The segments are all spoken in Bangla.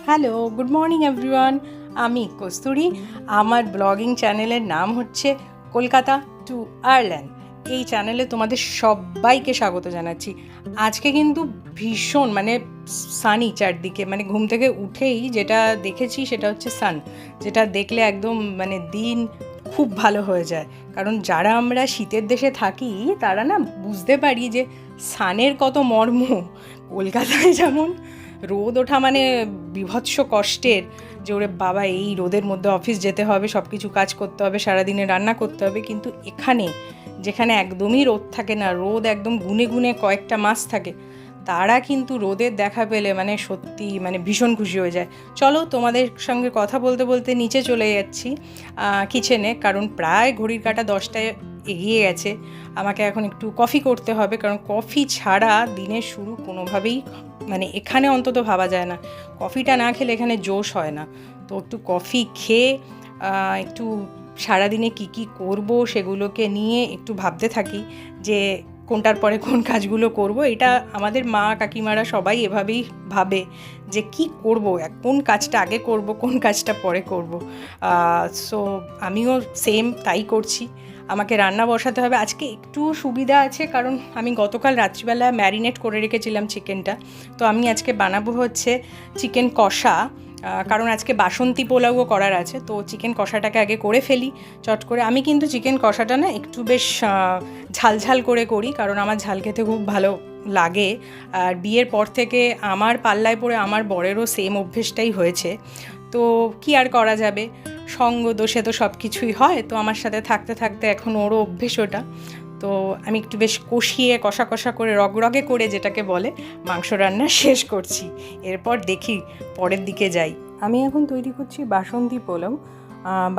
Hello, good morning everyone. আমি কস্তুরী। আমার ব্লগিং চ্যানেলের নাম হচ্ছে কলকাতা টু আয়ারল্যান্ড। এই চ্যানেলে তোমাদের সবাইকে স্বাগত জানাচ্ছি। আজকে কিন্তু ভীষণ সানি চারদিকে, ঘুম থেকে উঠেই যেটা দেখেছি সেটা হচ্ছে সান, যেটা দেখলে একদম দিন খুব ভালো হয়ে যায়। কারণ যারা আমরা শীতের দেশে থাকি তারা না বুঝতে পারি যে সানের কত মর্ম। কলকাতায় যেমন রোদ ওঠা বীভৎস কষ্টের, যে ওরে বাবা এই রোদের মধ্যে অফিস যেতে হবে, সব কিছু কাজ করতে হবে, সারাদিনে রান্না করতে হবে। কিন্তু এখানে যেখানে একদমই রোদ থাকে না, রোদ একদম গুনে গুনে কয়েকটা মাস থাকে, তারা কিন্তু রোদের দেখা পেলে সত্যি ভীষণ খুশি হয়ে যায়। চলো তোমাদের সঙ্গে কথা বলতে বলতে নিচে চলে যাচ্ছি কিচেনে, কারণ প্রায় ঘড়ির কাঁটা 10টায় এগিয়ে গেছে। আমাকে এখন একটু কফি করতে হবে, কারণ কফি ছাড়া দিনের শুরু কোনোভাবেই এখানে অন্তত ভাবা যায় না। কফিটা না খেলে এখানে জোশ হয় না। তো একটু কফি খেয়ে একটু সারাদিনে কি করব সেগুলোকে নিয়ে একটু ভাবতে থাকি যে কোনটার পরে কোন কাজগুলো করব। এটা আমাদের মা কাকিমারা সবাই এভাবেই ভাবে যে কি করব, কোন কাজটা আগে করব, কোন কাজটা পরে করব। সো আমিও সেম তাই করছি। আমাকে রান্না বসাতে হবে। আজকে একটু সুবিধা আছে, কারণ আমি গতকাল রাত্রিবেলা ম্যারিনেট করে রেখেছিলাম চিকেনটা। তো আমি আজকে বানাবো হচ্ছে চিকেন কষা, কারণ আজকে বাসন্তী পোলাওও করার আছে। তো চিকেন কষাটাকে আগে করে ফেলি চট করে। আমি কিন্তু চিকেন কষাটা না একটু বেশ ঝালঝাল করে করি, কারণ আমার ঝাল খেতে খুব ভালো লাগে। আর বিয়ের পর থেকে আমার পাল্লায় পড়ে আমার বরেরও সেম অভ্যেসটাই হয়েছে। তো কি আর করা যাবে, সঙ্গ দোষে তো সব কিছুই হয়। তো আমার সাথে থাকতে থাকতে এখন ওরও অভ্যেস ওটা। তো আমি একটু বেশ কষিয়ে কষা কষা করে রগরগে করে, যেটাকে বলে, মাংস রান্না শেষ করছি। এরপর দেখি পরের দিকে যাই। আমি এখন তৈরি করছি বাসন্তী পোলাও।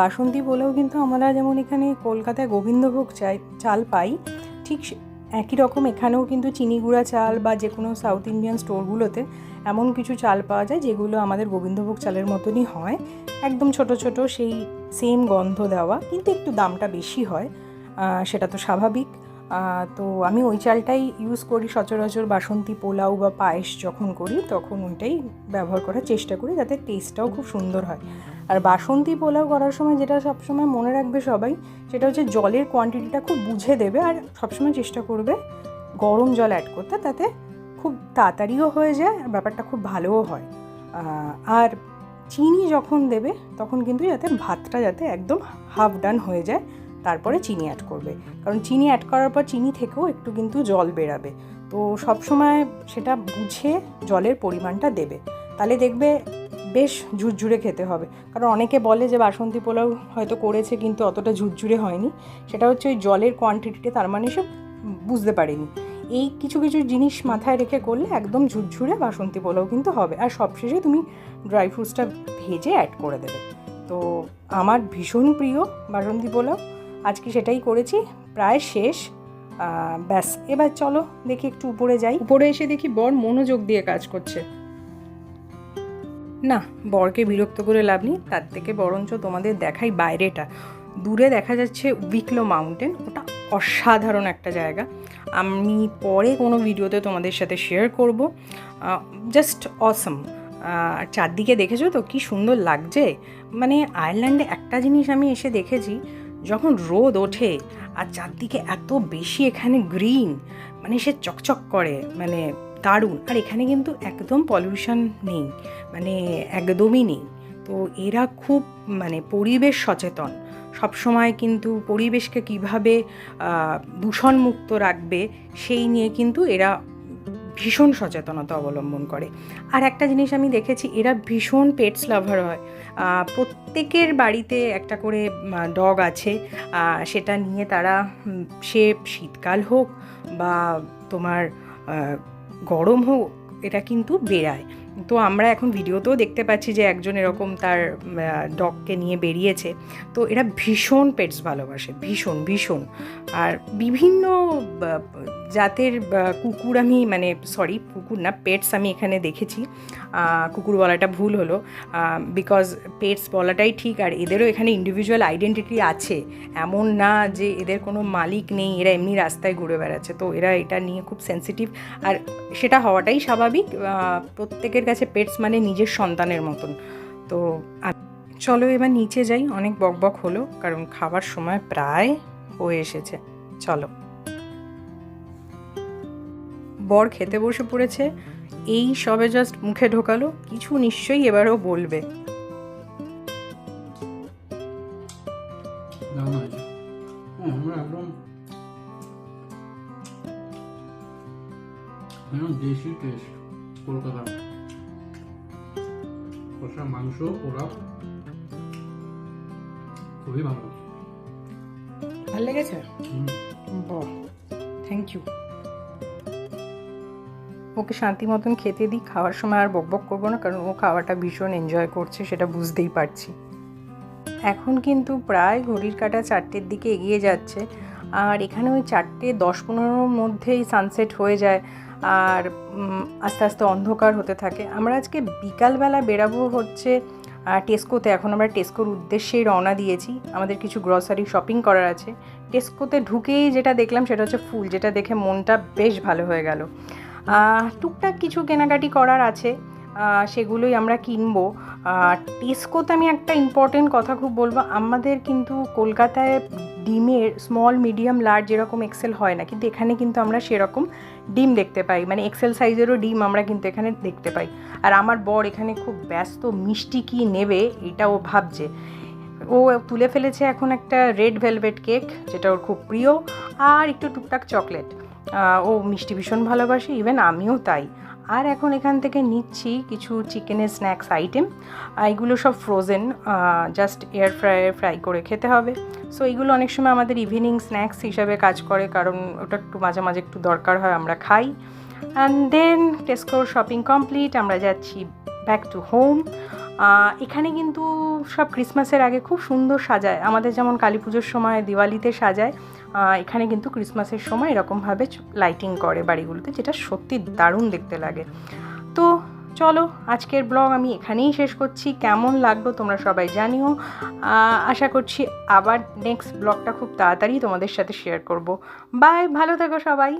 বাসন্তী পোলাও কিন্তু আমরা যেমন এখানে কলকাতায় গোবিন্দভোগ চাল পাই, ঠিক একই রকম এখানেও কিন্তু চিনি গুঁড়া চাল বা যে কোনো সাউথ ইন্ডিয়ান স্টোরগুলোতে এমন কিছু চাল পাওয়া যায় যেগুলো আমাদের গোবিন্দভোগ চালের মতনই হয়, একদম ছোট ছোট, সেই সেম গন্ধ দেওয়া, কিন্তু একটু দামটা বেশি হয়, সেটা তো স্বাভাবিক। তো আমি ওই চালটাই ইউজ করি সচরাচর। বাসন্তী পোলাও বা পায়েস যখন করি তখন ওইটাই ব্যবহার করার চেষ্টা করি, যাতে টেস্টটাও খুব সুন্দর হয়। আর বাসন্তী পোলাও করার সময় যেটা সবসময় মনে রাখবে সবাই, সেটা হচ্ছে জলের কোয়ান্টিটিটা খুব বুঝে দেবে, আর সবসময় চেষ্টা করবে গরম জল অ্যাড করতে, তাতে খুব তাড়াতাড়িও হয়ে যায়, ব্যাপারটা খুব ভালোও হয়। আর চিনি যখন দেবে তখন কিন্তু যাতে ভাতটা যাতে একদম হাফ ডান হয়ে যায়, তারপরে চিনি অ্যাড করবে, কারণ চিনি অ্যাড করার পর চিনি থেকেও একটু কিন্তু জল বেরাবে। তো সবসময় সেটা বুঝে জলের পরিমাণটা দেবে, তাহলে দেখবে বেশ ঝুরঝুরে খেতে হবে। কারণ অনেকে বলে যে বাসন্তী পোলাও হয়তো করেছে কিন্তু অতটা ঝুরঝুরে হয়নি, সেটা হচ্ছে ওই জলের কোয়ান্টিটিটা, তার সে বুঝতে পারেনি। এই কিছু কিছু জিনিস মাথায় রেখে করলে একদম ঝুরঝুরে বাসন্তী পোলাও কিন্তু হবে। আর সবশেষে তুমি ড্রাই ফ্রুটসটা ভেজে অ্যাড করে দেবে। তো আমার ভীষণ প্রিয় বাসন্তী পোলাও, আজকে সেটাই করেছি, প্রায় শেষ। ব্যাস, এবার চলো দেখি একটু উপরে যাই। উপরে এসে দেখি বর মনোযোগ দিয়ে কাজ করছে। না, বরকে বিরক্ত করে লাভ নেই, তার থেকে বরঞ্চ তোমাদের দেখাই বাইরেটা। দূরে দেখা যাচ্ছে উইকলো মাউন্টেন, ওটা অসাধারণ একটা জায়গা। আমি পরে কোনো ভিডিওতে তোমাদের সাথে শেয়ার করব। জাস্ট অসম। আর চারদিকে দেখেছো তো কী সুন্দর লাগছে। আয়ারল্যান্ডে একটা জিনিস আমি এসে দেখেছি, যখন রোদ ওঠে আর চারদিকে এত বেশি এখানে গ্রিন, সে চকচক করে, দারুণ। আর এখানে কিন্তু একদম পলিউশন নেই, একদমই নেই। তো এরা খুব পরিবেশ সচেতন, সবসময় কিন্তু পরিবেশকে কীভাবে দূষণমুক্ত রাখবে সেই নিয়ে কিন্তু এরা ভীষণ সচেতনতা অবলম্বন করে। আর একটা জিনিস আমি দেখেছি, এরা ভীষণ পেটস লাভার হয়। প্রত্যেকের বাড়িতে একটা করে ডগ আছে। সেটা নিয়ে তারা, সে শীতকাল হোক বা তোমার গরম হোক, এটা কিন্তু বেড়ায়। তো আমরা এখন ভিডিওতেও দেখতে পাচ্ছি যে একজন এরকম তার ডগকে নিয়ে বেরিয়েছে। তো এরা ভীষণ পেটস ভালোবাসে, ভীষণ ভীষণ। আর বিভিন্ন জাতের কুকুর আমি মানে সরি কুকুর না পেটস আমি এখানে দেখেছি। কুকুর বলাটা ভুল হলো, বিকজ পেটস বলাটাই ঠিক। আর এদেরও এখানে ইন্ডিভিজুয়াল আইডেন্টিটি আছে, এমন না যে এদের কোনো মালিক নেই, এরা এমনি রাস্তায় ঘুরে বেড়াচ্ছে। তো এরা এটা নিয়ে খুব সেন্সিটিভ, আর সেটা হওয়াটাই স্বাভাবিক। প্রত্যেকের কাছে পেটস মানে নিজের সন্তানের মতন। তো চলো এবার নিচে যাই, অনেক বকবক হলো কারণ খাবার সময় প্রায় হয়ে এসেছে। চলো। বর খেতে বসে পড়েছে, এই সবে জাস্ট মুখে ঢোকালো, কিছু নিশ্চয়ই এবারও বলবে। দেশি টেস্ট কলকাতা কষা মাংস পোড়া খুবই ভালো লেগেছে। বাহ, থ্যাংক ইউ। ওকে শান্তি মতন খেতে দিই, খাওয়ার সময় আর বকবক করবো না, কারণ ও খাওয়াটা ভীষণ এনজয় করছে, সেটা বুঝতেই পারছি। এখন কিন্তু প্রায় ঘড়ির কাঁটা 4টের দিকে এগিয়ে যাচ্ছে, আর এখানে ওই 4:10-15 মধ্যেই সানসেট হয়ে যায়, আর আস্তে আস্তে অন্ধকার হতে থাকে। আমরা আজকে বিকালবেলা বেরাবো হচ্ছে টেস্কোতে। এখন আমরা টেস্কোর উদ্দেশ্যেই রওনা দিয়েছি, আমাদের কিছু গ্রসারি শপিং করার আছে। টেস্কোতে ঢুকেই যেটা দেখলাম সেটা হচ্ছে ফুল, যেটা দেখে মনটা বেশ ভালো হয়ে গেল। টুকটাক কিছু কেনাকাটি করার আছে, সেগুলোই আমরা কিনবো। টেস্কোতে আমি একটা ইম্পর্টেন্ট কথা খুব বলবো, আমাদের কিন্তু কলকাতায় ডিমের স্মল মিডিয়াম লার্জ এরকম এক্সেল হয় না, কিন্তু এখানে কিন্তু আমরা সেরকম ডিম দেখতে পাই, মানে এক্সেল সাইজেরও ডিম আমরা কিন্তু এখানে দেখতে পাই। আর আমার বর এখানে খুব ব্যস্ত, মিষ্টি কি নেবে এটা ও ভাবছে। ও তুলে ফেলেছে এখন একটা রেড ভেলভেট কেক, যেটা ওর খুব প্রিয়, আর একটু টুকটাক চকলেট। ও মিষ্টি ভীষণ ভালোবাসে, ইভেন আমিও তাই। আর এখন এখান থেকে নিচ্ছি কিছু চিকেনের স্ন্যাক্স আইটেম, এগুলো সব ফ্রোজেন, জাস্ট এয়ার ফ্রাই করে খেতে হবে। সো এইগুলো অনেক সময় আমাদের ইভিনিং স্ন্যাক্স হিসাবে কাজ করে, কারণ ওটা একটু মাঝে মাঝে একটু দরকার হয়, আমরা খাই। অ্যান্ড দেন টেস্কোর শপিং কমপ্লিট, আমরা যাচ্ছি ব্যাক টু হোম। এখানে কিন্তু সব ক্রিসমাসের আগে খুব সুন্দর সাজায়, আমাদের যেমন কালী পুজোর সময় দিওয়ালিতে সাজায়, এখানে কিন্তু ক্রিসমাসের সময় এরকমভাবে লাইটিং করে বাড়িগুলোতে, যেটা সত্যি দারুণ দেখতে লাগে। তো চলো আজকের ব্লগ আমি এখানেই শেষ করছি। কেমন লাগলো তোমরা সবাই জানিও। আশা করছি আবার নেক্সট ব্লগটা খুব তাড়াতাড়ি তোমাদের সাথে শেয়ার করব। বাই, ভালো থেকো সবাই।